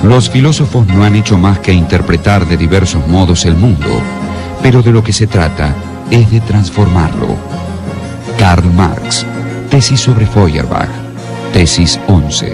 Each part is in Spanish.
Los filósofos no han hecho más que interpretar de diversos modos el mundo, pero de lo que se trata es de transformarlo. Karl Marx, tesis sobre Feuerbach, tesis 11.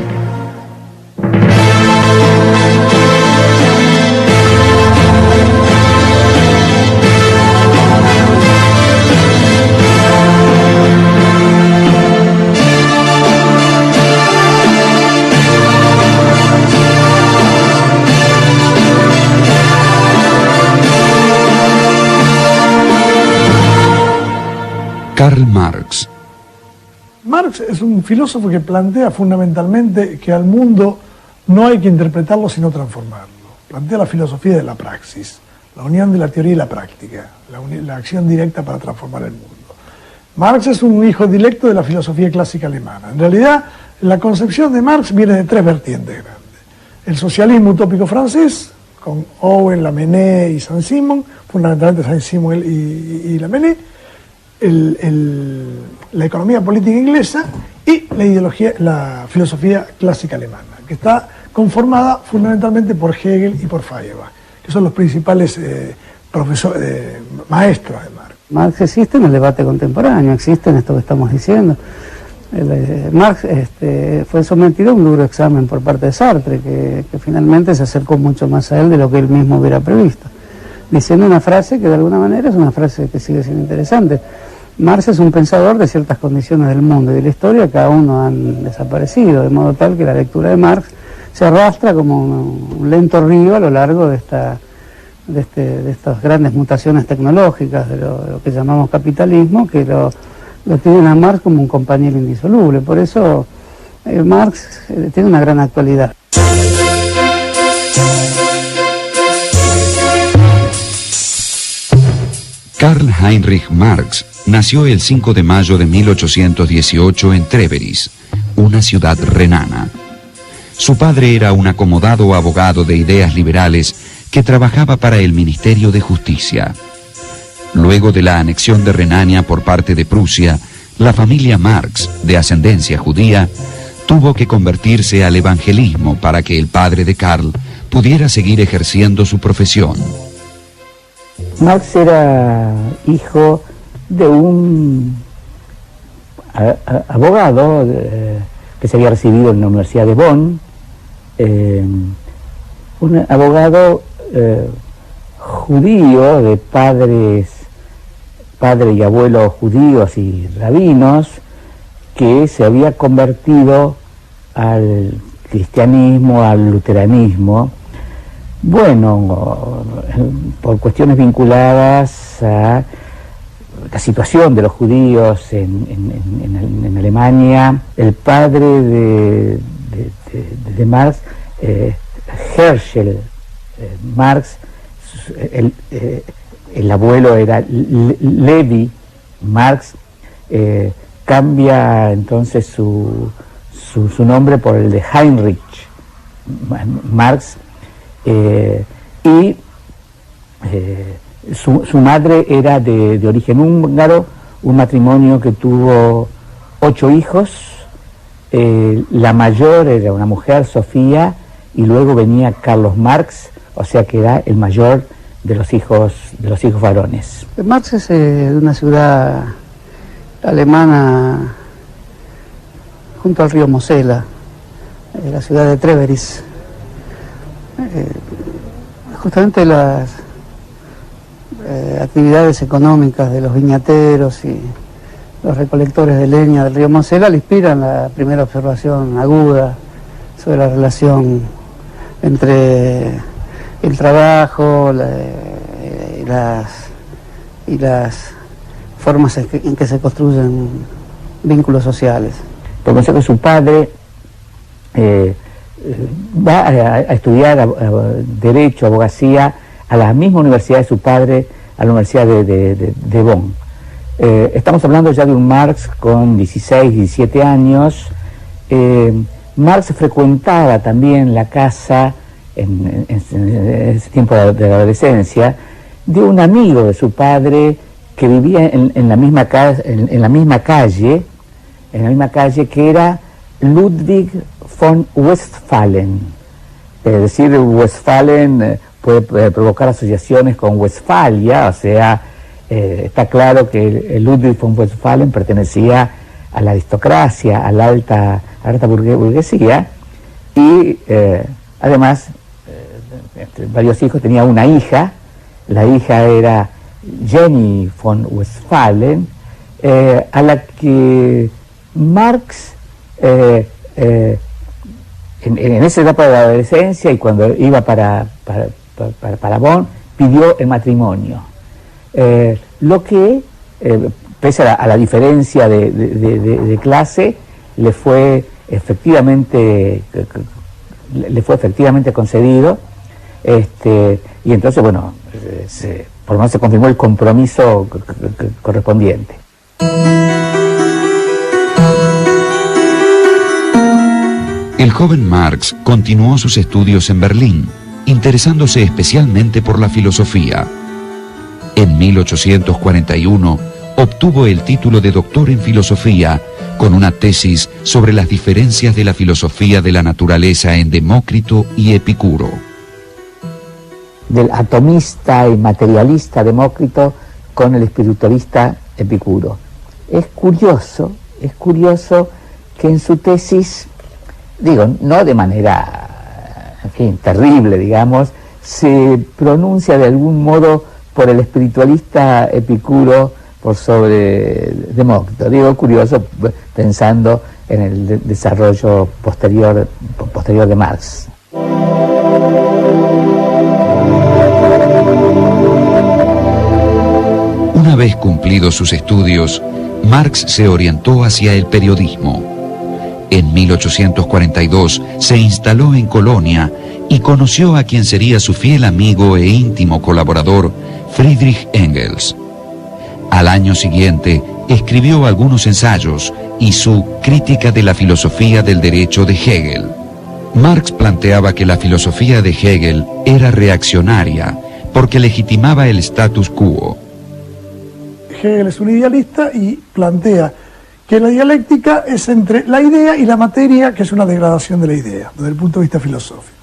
Karl Marx. Marx es un filósofo que plantea fundamentalmente que al mundo no hay que interpretarlo sino transformarlo. Plantea la filosofía de la praxis, la unión de la teoría y la práctica, la acción directa para transformar el mundo. Marx es un hijo directo de la filosofía clásica alemana. En realidad, la concepción de Marx viene de tres vertientes grandes. El socialismo utópico francés, con Owen, Lamennais y Saint-Simon, fundamentalmente Saint-Simon y Lamennais, la economía política inglesa y la filosofía clásica alemana, que está conformada fundamentalmente por Hegel y por Feuerbach, que son los principales maestros de Marx. Marx existe en el debate contemporáneo, existe en esto que estamos diciendo. Marx fue sometido a un duro examen por parte de Sartre, que finalmente se acercó mucho más a él de lo que él mismo hubiera previsto, diciendo una frase que de alguna manera es una frase que sigue siendo interesante. Marx es un pensador de ciertas condiciones del mundo y de la historia que aún no han desaparecido, de modo tal que la lectura de Marx se arrastra como un lento río a lo largo de estas grandes mutaciones tecnológicas, de lo que llamamos capitalismo, que lo tienen a Marx como un compañero indisoluble. Por eso Marx tiene una gran actualidad. Karl Heinrich Marx nació el 5 de mayo de 1818 en Treveris, una ciudad renana. Su padre era un acomodado abogado de ideas liberales que trabajaba para el Ministerio de Justicia. Luego de la anexión de Renania por parte de Prusia, la familia Marx, de ascendencia judía, tuvo que convertirse al evangelismo para que el padre de Karl pudiera seguir ejerciendo su profesión. Marx era hijo de un abogado que se había recibido en la Universidad de Bonn, un abogado judío de padre y abuelos judíos y rabinos, que se había convertido al cristianismo, al luteranismo, bueno, por cuestiones vinculadas a la situación de los judíos en Alemania. El padre de Marx, Herschel Marx, el abuelo era Levi Marx, cambia entonces su nombre por el de Heinrich Marx, y su madre era de origen húngaro, un matrimonio que tuvo 8 hijos, la mayor era una mujer, Sofía, y luego venía Carlos Marx, o sea que era el mayor de los hijos varones. Marx es de una ciudad alemana junto al río Mosela, la ciudad de Treveris. Justamente las actividades económicas de los viñateros y los recolectores de leña del río Mosela le inspiran la primera observación aguda sobre la relación entre el trabajo y las formas en que se construyen vínculos sociales. Por consejo, su padre va a estudiar Derecho, Abogacía, a la misma universidad de su padre, a la Universidad de Bonn. Estamos hablando ya de un Marx con 16, 17 años. Marx frecuentaba también la casa, en ese tiempo de la adolescencia, de un amigo de su padre que vivía en la misma calle, que era Ludwig von Westphalen. decir Westfalen puede provocar asociaciones con Westfalia, o sea, está claro que Ludwig von Westphalen pertenecía a la aristocracia, a la alta burguesía, y además, entre varios hijos, tenía una hija. La hija era Jenny von Westphalen, a la que Marx, en esa etapa de la adolescencia y cuando iba para Bonn, pidió el matrimonio. Lo que, pese a la diferencia de clase, le fue efectivamente concedido, y entonces, bueno, por lo menos se confirmó el compromiso correspondiente. El joven Marx continuó sus estudios en Berlín, interesándose especialmente por la filosofía. En 1841 obtuvo el título de doctor en filosofía con una tesis sobre las diferencias de la filosofía de la naturaleza en Demócrito y Epicuro. Del atomista y materialista Demócrito con el espiritualista Epicuro. Es curioso que en su tesis, digo, no de manera, en fin, terrible, digamos, se pronuncia de algún modo por el espiritualista Epicuro por sobre Demócrito. Digo, curioso, pensando en el desarrollo posterior de Marx. Una vez cumplidos sus estudios, Marx se orientó hacia el periodismo. En 1842 se instaló en Colonia y conoció a quien sería su fiel amigo e íntimo colaborador, Friedrich Engels. Al año siguiente escribió algunos ensayos y su Crítica de la filosofía del derecho de Hegel. Marx planteaba que la filosofía de Hegel era reaccionaria porque legitimaba el status quo. Hegel es un idealista y plantea que la dialéctica es entre la idea y la materia, que es una degradación de la idea, desde el punto de vista filosófico.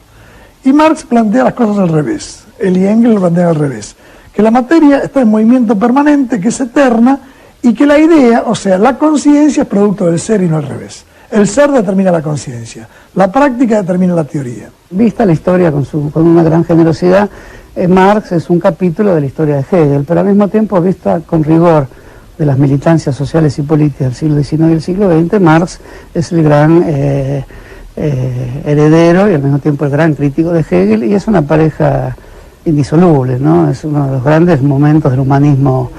Y Marx plantea las cosas al revés, él y Engels lo plantean al revés, que la materia está en movimiento permanente, que es eterna, y que la idea, o sea, la conciencia, es producto del ser y no al revés. El ser determina la conciencia, la práctica determina la teoría. Vista la historia con una gran generosidad, Marx es un capítulo de la historia de Hegel, pero al mismo tiempo, vista con rigor de las militancias sociales y políticas del siglo XIX y del siglo XX, Marx es el gran heredero y al mismo tiempo el gran crítico de Hegel, y es una pareja indisoluble, ¿no? Es uno de los grandes momentos del humanismo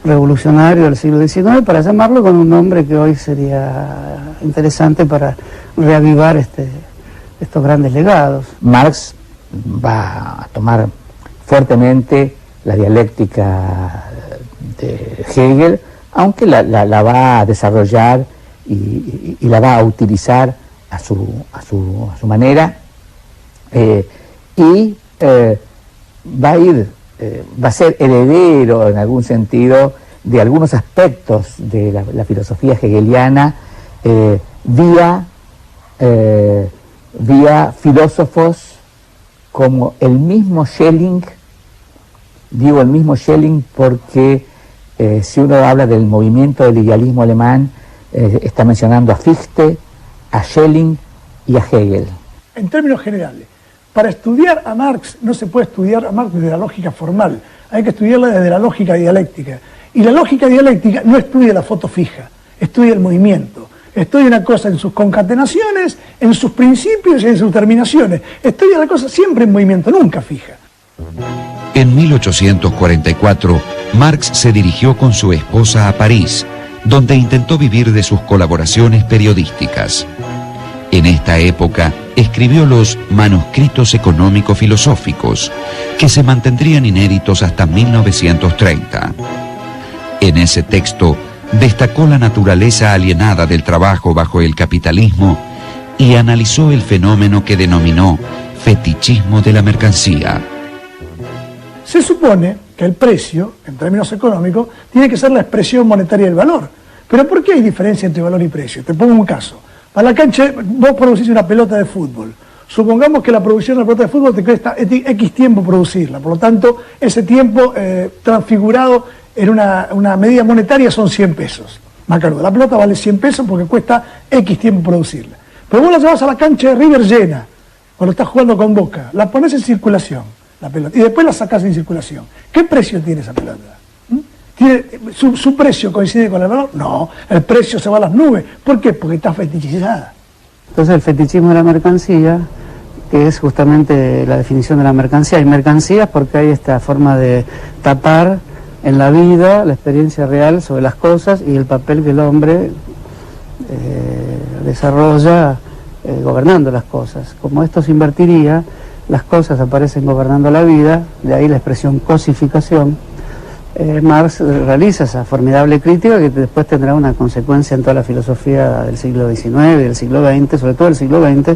revolucionario del siglo XIX, para llamarlo con un nombre que hoy sería interesante para reavivar estos grandes legados. Marx va a tomar fuertemente la dialéctica de Hegel, aunque la va a desarrollar y la va a utilizar a su manera, y va a ser heredero en algún sentido de algunos aspectos de la filosofía hegeliana vía filósofos como el mismo Schelling. Digo el mismo Schelling porque si uno habla del movimiento del idealismo alemán, está mencionando a Fichte, a Schelling y a Hegel. En términos generales, para estudiar a Marx no se puede estudiar a Marx desde la lógica formal, hay que estudiarla desde la lógica dialéctica. Y la lógica dialéctica no estudia la foto fija, estudia el movimiento. Estudia una cosa en sus concatenaciones, en sus principios y en sus terminaciones. Estudia la cosa siempre en movimiento, nunca fija. En 1844, Marx se dirigió con su esposa a París, donde intentó vivir de sus colaboraciones periodísticas. En esta época, escribió los Manuscritos Económico-Filosóficos, que se mantendrían inéditos hasta 1930. En ese texto, destacó la naturaleza alienada del trabajo bajo el capitalismo y analizó el fenómeno que denominó fetichismo de la mercancía. Se supone que el precio, en términos económicos, tiene que ser la expresión monetaria del valor. Pero ¿por qué hay diferencia entre valor y precio? Te pongo un caso. Para la cancha, vos producís una pelota de fútbol. Supongamos que la producción de la pelota de fútbol te cuesta X tiempo producirla, por lo tanto, ese tiempo transfigurado en una medida monetaria son 100 pesos. Macanudo, la pelota vale 100 pesos porque cuesta X tiempo producirla. Pero vos la llevas a la cancha de River llena, cuando estás jugando con Boca, la pones en circulación, la pelota, y después la sacás en circulación. ¿Qué precio tiene esa pelota? ¿Su precio coincide con el valor? No, el precio se va a las nubes. ¿Por qué? Porque está fetichizada. Entonces el fetichismo de la mercancía, que es justamente la definición de la mercancía. Hay mercancías porque hay esta forma de tapar en la vida la experiencia real sobre las cosas y el papel que el hombre desarrolla gobernando las cosas. Como esto se invertiría, las cosas aparecen gobernando la vida, de ahí la expresión cosificación. Marx realiza esa formidable crítica que después tendrá una consecuencia en toda la filosofía del siglo XIX y del siglo XX, sobre todo del siglo XX,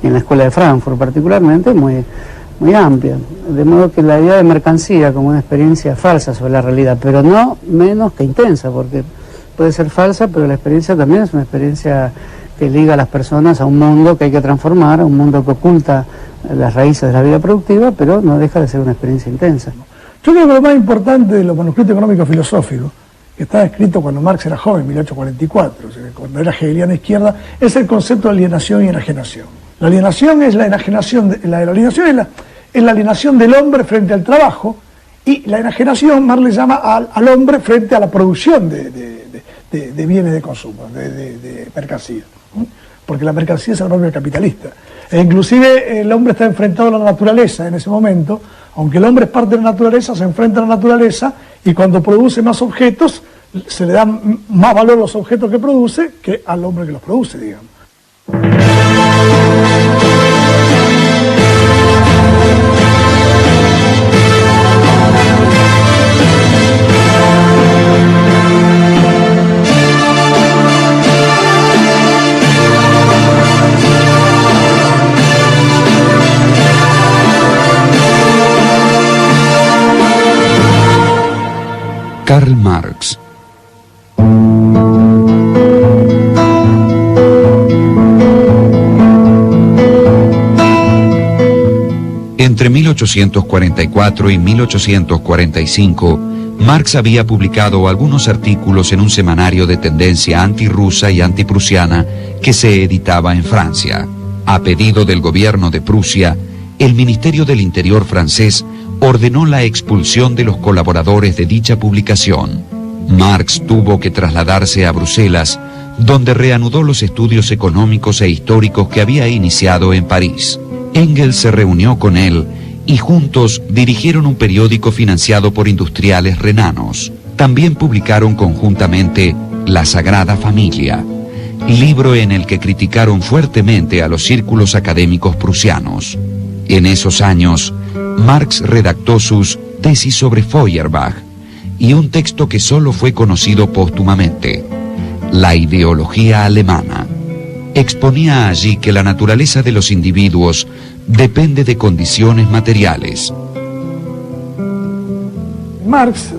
y en la Escuela de Frankfurt particularmente, muy amplia. De modo que la idea de mercancía como una experiencia falsa sobre la realidad, pero no menos que intensa, porque puede ser falsa, pero la experiencia también es una experiencia que liga a las personas a un mundo que hay que transformar, a un mundo que oculta las raíces de la vida productiva, pero no deja de ser una experiencia intensa. Yo creo que lo más importante de los manuscritos económicos filosóficos, que está escrito cuando Marx era joven, 1844, o sea, cuando era hegeliana izquierda, es el concepto de alienación y enajenación. La alienación es la enajenación, la alienación es la alienación del hombre frente al trabajo, y la enajenación Marx le llama al hombre frente a la producción de bienes de consumo, de mercancías. Porque la mercancía es el propio capitalista. E inclusive el hombre está enfrentado a la naturaleza en ese momento, aunque el hombre es parte de la naturaleza, se enfrenta a la naturaleza y cuando produce más objetos, se le dan más valor a los objetos que produce que al hombre que los produce, digamos. Karl Marx. Entre 1844 y 1845, Marx había publicado algunos artículos en un semanario de tendencia antirrusa y antiprusiana que se editaba en Francia. A pedido del gobierno de Prusia, el Ministerio del Interior francés ordenó la expulsión de los colaboradores de dicha publicación. Marx tuvo que trasladarse a Bruselas, donde reanudó los estudios económicos e históricos que había iniciado en París. Engels se reunió con él y juntos dirigieron un periódico financiado por industriales renanos. También publicaron conjuntamente La Sagrada Familia, libro en el que criticaron fuertemente a los círculos académicos prusianos. En esos años, Marx redactó sus tesis sobre Feuerbach y un texto que solo fue conocido póstumamente, La ideología alemana. Exponía allí que la naturaleza de los individuos depende de condiciones materiales. Marx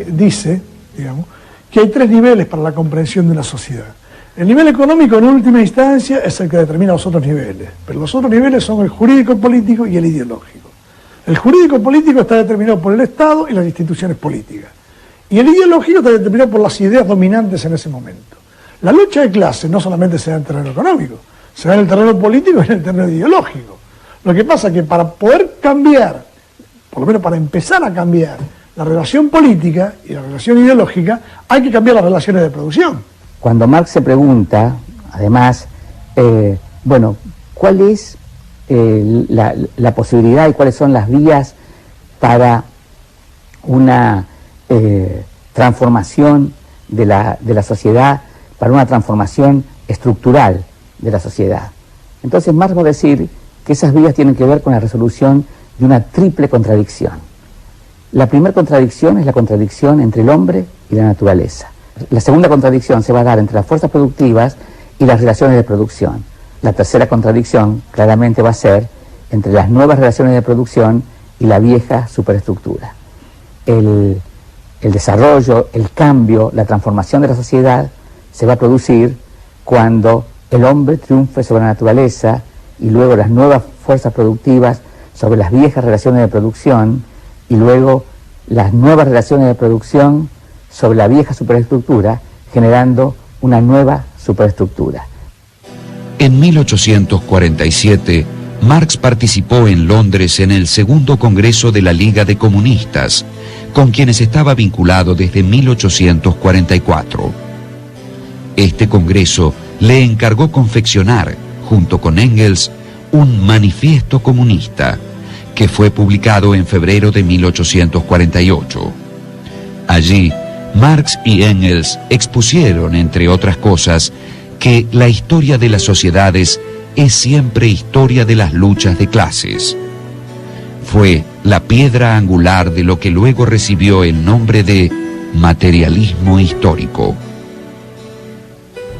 dice, digamos, que hay 3 niveles para la comprensión de una sociedad. El nivel económico, en última instancia, es el que determina los otros niveles, pero los otros niveles son el jurídico-político y el ideológico. El jurídico-político está determinado por el Estado y las instituciones políticas, y el ideológico está determinado por las ideas dominantes en ese momento. La lucha de clases no solamente se da en el terreno económico, se da en el terreno político y en el terreno ideológico. Lo que pasa es que para poder cambiar, por lo menos para empezar a cambiar la relación política y la relación ideológica, hay que cambiar las relaciones de producción. Cuando Marx se pregunta, además, ¿cuál es la posibilidad y cuáles son las vías para una transformación de la sociedad, para una transformación estructural de la sociedad? Entonces Marx va a decir que esas vías tienen que ver con la resolución de una triple contradicción. La primera contradicción es la contradicción entre el hombre y la naturaleza. La segunda contradicción se va a dar entre las fuerzas productivas y las relaciones de producción. La tercera contradicción claramente va a ser entre las nuevas relaciones de producción y la vieja superestructura. El desarrollo, el cambio, la transformación de la sociedad se va a producir cuando el hombre triunfe sobre la naturaleza y luego las nuevas fuerzas productivas sobre las viejas relaciones de producción, y luego las nuevas relaciones de producción sobre la vieja superestructura, generando una nueva superestructura. En 1847, Marx participó en Londres en el segundo Congreso de la Liga de Comunistas, con quienes estaba vinculado desde 1844. Este Congreso le encargó confeccionar, junto con Engels, un manifiesto comunista, que fue publicado en febrero de 1848. Allí, Marx y Engels expusieron, entre otras cosas, que la historia de las sociedades es siempre historia de las luchas de clases. Fue la piedra angular de lo que luego recibió el nombre de materialismo histórico.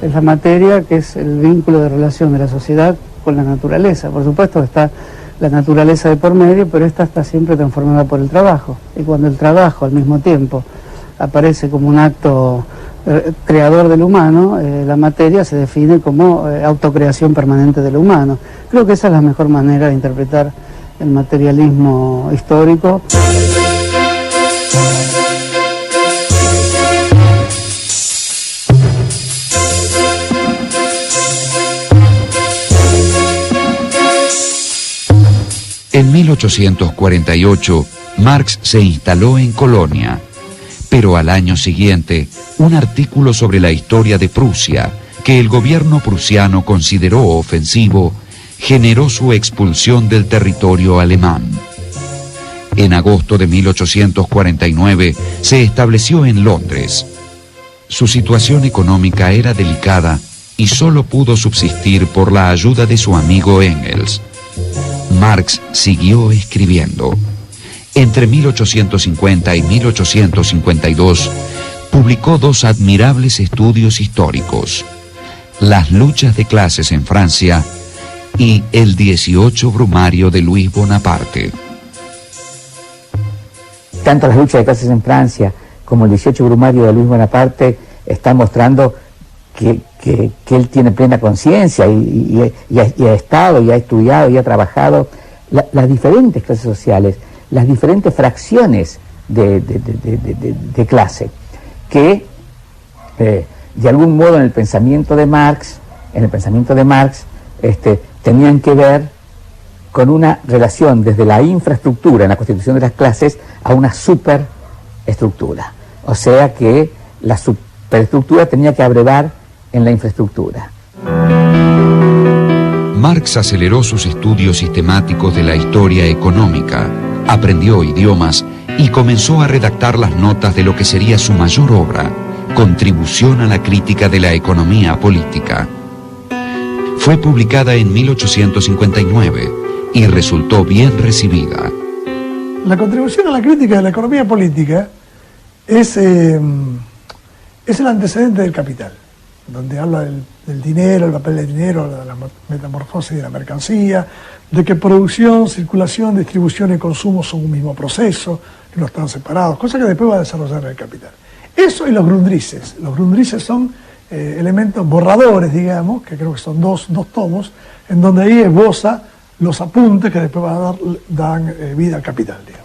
Es la materia que es el vínculo de relación de la sociedad con la naturaleza. Por supuesto está la naturaleza de por medio, pero esta está siempre transformada por el trabajo. Y cuando el trabajo al mismo tiempo aparece como un acto creador del humano, la materia se define como autocreación permanente del humano. Creo que esa es la mejor manera de interpretar el materialismo histórico. En 1848, Marx se instaló en Colonia, pero al año siguiente, un artículo sobre la historia de Prusia, que el gobierno prusiano consideró ofensivo, generó su expulsión del territorio alemán. En agosto de 1849 se estableció en Londres. Su situación económica era delicada y solo pudo subsistir por la ayuda de su amigo Engels. Marx siguió escribiendo. Entre 1850 y 1852 publicó dos admirables estudios históricos: Las luchas de clases en Francia y el 18 Brumario de Luis Bonaparte. Tanto las luchas de clases en Francia como el 18 Brumario de Luis Bonaparte están mostrando que él tiene plena conciencia y ha estado, y ha estudiado, y ha trabajado las diferentes clases sociales, las diferentes fracciones de clase, que de algún modo en el pensamiento de Marx, tenían que ver con una relación desde la infraestructura en la constitución de las clases a una superestructura. O sea que la superestructura tenía que abrevar en la infraestructura. Marx aceleró sus estudios sistemáticos de la historia económica, aprendió idiomas y comenzó a redactar las notas de lo que sería su mayor obra, Contribución a la crítica de la economía política. Fue publicada en 1859 y resultó bien recibida. La contribución a la crítica de la economía política es el antecedente del Capital, donde habla del dinero, el papel del dinero, de la metamorfosis de la mercancía, de que producción, circulación, distribución y consumo son un mismo proceso, que no están separados, cosa que después va a desarrollar el Capital. Eso y los Grundrisse. Los Grundrisse son elementos borradores, digamos, que creo que son dos tomos, en donde ahí esboza los apuntes que después dan vida al Capital, digamos.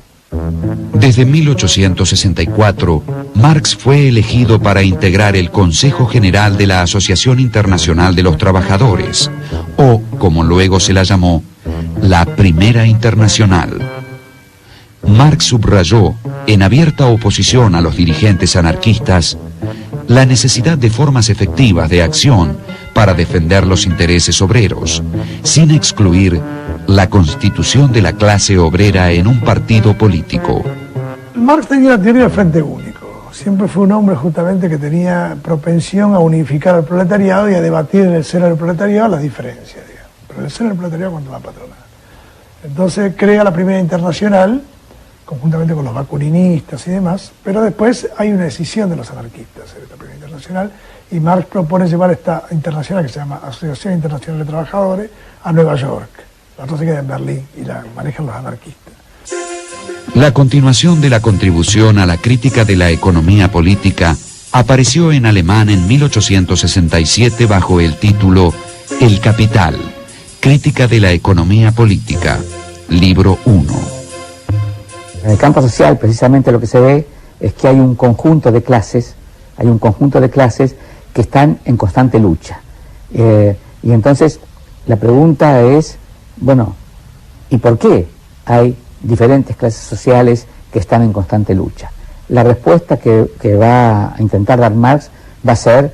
Desde 1864, Marx fue elegido para integrar el Consejo General de la Asociación Internacional de los Trabajadores, o, como luego se la llamó, la Primera Internacional. Marx subrayó, en abierta oposición a los dirigentes anarquistas, la necesidad de formas efectivas de acción para defender los intereses obreros, sin excluir la constitución de la clase obrera en un partido político. Marx tenía la teoría del frente único. Siempre fue un hombre justamente que tenía propensión a unificar al proletariado y a debatir en el seno del proletariado las diferencias, digamos. Pero en el seno del proletariado cuando la patronal. Entonces crea la Primera Internacional, conjuntamente con los bakuninistas y demás, pero después hay una decisión de los anarquistas en esta Primera Internacional, y Marx propone llevar esta internacional, que se llama Asociación Internacional de Trabajadores, a Nueva York. La otra se queda en Berlín y la manejan los anarquistas. La continuación de la contribución a la crítica de la economía política apareció en alemán en 1867 bajo el título El Capital, Crítica de la economía política, libro 1. En el campo social, precisamente lo que se ve es que hay un conjunto de clases, que están en constante lucha. Y entonces la pregunta es, bueno, ¿y por qué hay diferentes clases sociales que están en constante lucha? La respuesta que va a intentar dar Marx va a ser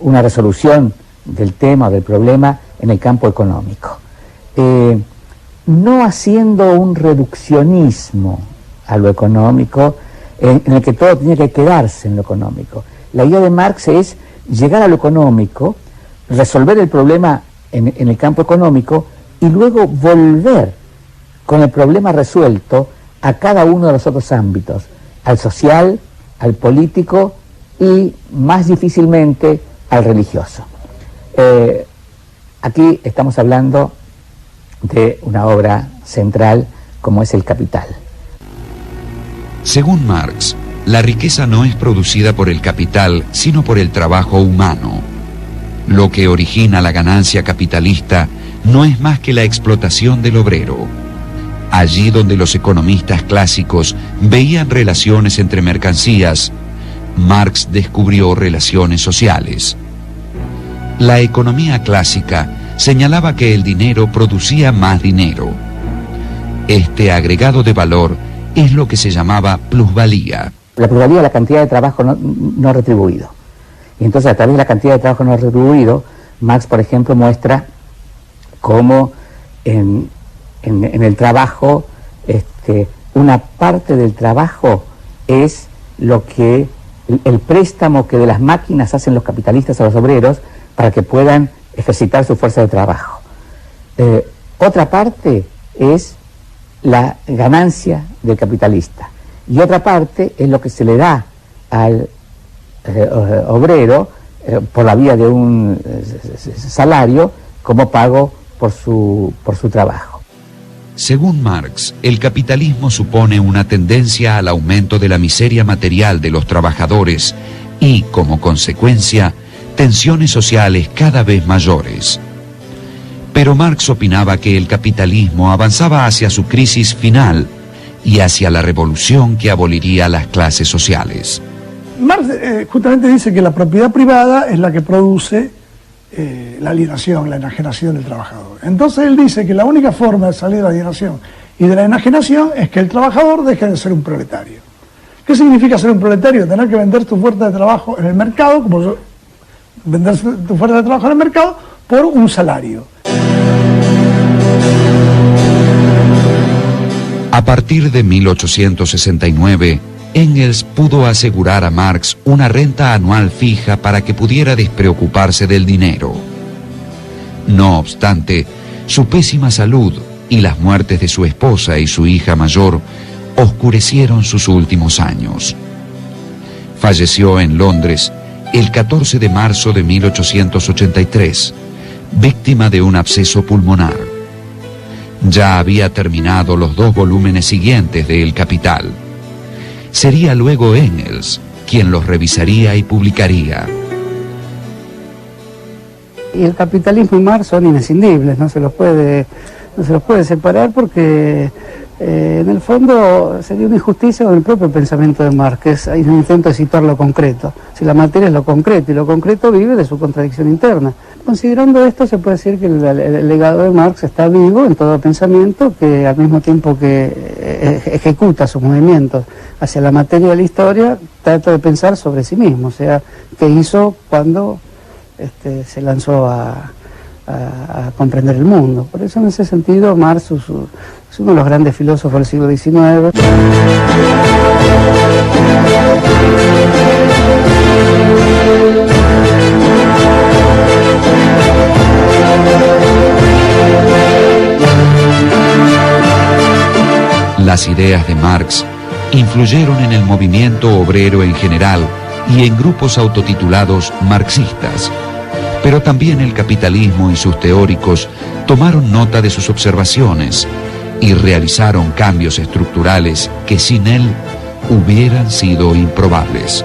una resolución del tema, del problema, en el campo económico. No haciendo un reduccionismo a lo económico, en el que todo tiene que quedarse en lo económico. La idea de Marx es llegar a lo económico, resolver el problema en el campo económico y luego volver con el problema resuelto a cada uno de los otros ámbitos, al social, al político y más difícilmente al religioso. Aquí estamos hablando de una obra central como es El Capital. Según Marx, la riqueza no es producida por el capital, sino por el trabajo humano. Lo que origina la ganancia capitalista no es más que la explotación del obrero. Allí donde los economistas clásicos veían relaciones entre mercancías, Marx descubrió relaciones sociales. La economía clásica señalaba que el dinero producía más dinero. Este agregado de valor es lo que se llamaba plusvalía. La plusvalía es la cantidad de trabajo no retribuido. Y entonces, a través de la cantidad de trabajo no retribuido, Marx, por ejemplo, muestra cómo en el trabajo, una parte del trabajo es lo que el préstamo que de las máquinas hacen los capitalistas a los obreros para que puedan ejercitar su fuerza de trabajo. Otra parte es la ganancia del capitalista y otra parte es lo que se le da al obrero por la vía de un salario como pago por su trabajo. Según Marx, el capitalismo supone una tendencia al aumento de la miseria material de los trabajadores y, como consecuencia, tensiones sociales cada vez mayores. Pero Marx opinaba que el capitalismo avanzaba hacia su crisis final y hacia la revolución que aboliría las clases sociales. Marx justamente dice que la propiedad privada es la que produce la alienación, la enajenación del trabajador. Entonces él dice que la única forma de salir de la alienación y de la enajenación es que el trabajador deje de ser un proletario. ¿Qué significa ser un proletario? Tener que vender tu fuerza de trabajo en el mercado, vender tu fuerza de trabajo en el mercado por un salario. A partir de 1869, Engels pudo asegurar a Marx una renta anual fija para que pudiera despreocuparse del dinero. No obstante, su pésima salud y las muertes de su esposa y su hija mayor oscurecieron sus últimos años. Falleció en Londres el 14 de marzo de 1883, víctima de un absceso pulmonar. Ya había terminado los 2 volúmenes siguientes de El Capital. Sería luego Engels quien los revisaría y publicaría. Y el capitalismo y Marx son inescindibles, no se los puede separar porque en el fondo sería una injusticia con el propio pensamiento de Marx, que es un intento de situar lo concreto. Si la materia es lo concreto y lo concreto vive de su contradicción interna. Considerando esto, se puede decir que el legado de Marx está vivo en todo pensamiento que al mismo tiempo que ejecuta sus movimientos hacia la materia de la historia, trata de pensar sobre sí mismo, o sea, qué hizo cuando se lanzó a comprender el mundo. Por eso, en ese sentido, Marx es uno de los grandes filósofos del siglo XIX. Las ideas de Marx influyeron en el movimiento obrero en general y en grupos autotitulados marxistas. Pero también el capitalismo y sus teóricos tomaron nota de sus observaciones y realizaron cambios estructurales que sin él hubieran sido improbables.